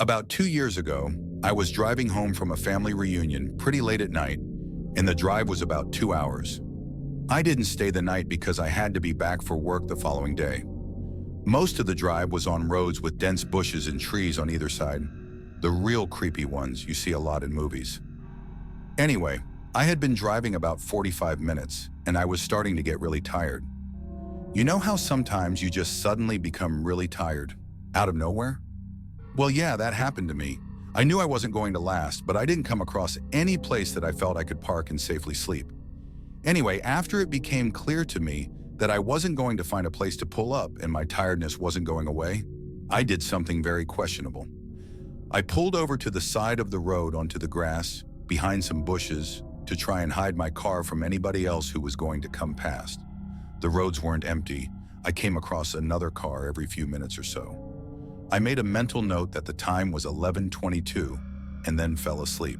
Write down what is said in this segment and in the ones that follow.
About 2 years ago, I was driving home from a family reunion pretty late at night, and the drive was about 2 hours. I didn't stay the night because I had to be back for work the following day. Most of the drive was on roads with dense bushes and trees on either side, the real creepy ones you see a lot in movies. Anyway, I had been driving about 45 minutes, and I was starting to get really tired. You know how sometimes you just suddenly become really tired, out of nowhere? Well, yeah, that happened to me. I knew I wasn't going to last, but I didn't come across any place that I felt I could park and safely sleep. Anyway, after it became clear to me that I wasn't going to find a place to pull up and my tiredness wasn't going away, I did something very questionable. I pulled over to the side of the road onto the grass, behind some bushes, to try and hide my car from anybody else who was going to come past. The roads weren't empty. I came across another car every few minutes or so. I made a mental note that the time was 11:22 and then fell asleep.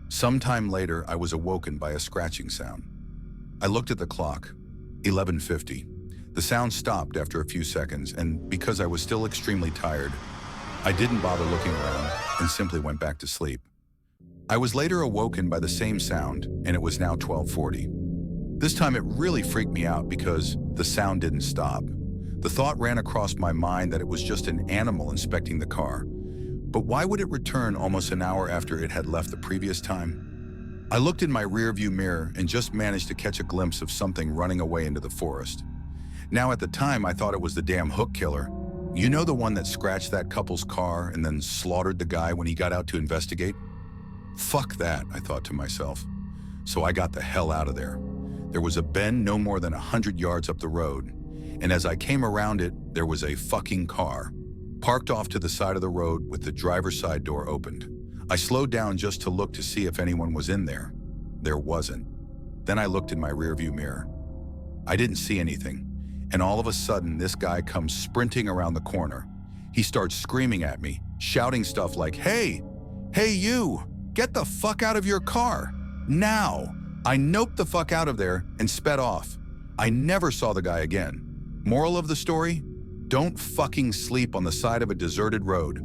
Sometime later, I was awoken by a scratching sound. I looked at the clock, 11:50. The sound stopped after a few seconds, and because I was still extremely tired, I didn't bother looking around and simply went back to sleep. I was later awoken by the same sound, and it was now 12:40. This time it really freaked me out because the sound didn't stop. The thought ran across my mind that it was just an animal inspecting the car. But why would it return almost an hour after it had left the previous time? I looked in my rearview mirror and just managed to catch a glimpse of something running away into the forest. Now at the time I thought it was the damn hook killer. You know, the one that scratched that couple's car and then slaughtered the guy when he got out to investigate? Fuck that, I thought to myself. So I got the hell out of there. There was a bend no more than 100 yards up the road, and as I came around it, there was a fucking car, parked off to the side of the road with the driver's side door opened. I slowed down just to look to see if anyone was in there. There wasn't. Then I looked in my rearview mirror. I didn't see anything, and all of a sudden this guy comes sprinting around the corner. He starts screaming at me, shouting stuff like, "Hey! Hey you! Get the fuck out of your car! Now!" I noped the fuck out of there and sped off. I never saw the guy again. Moral of the story? Don't fucking sleep on the side of a deserted road.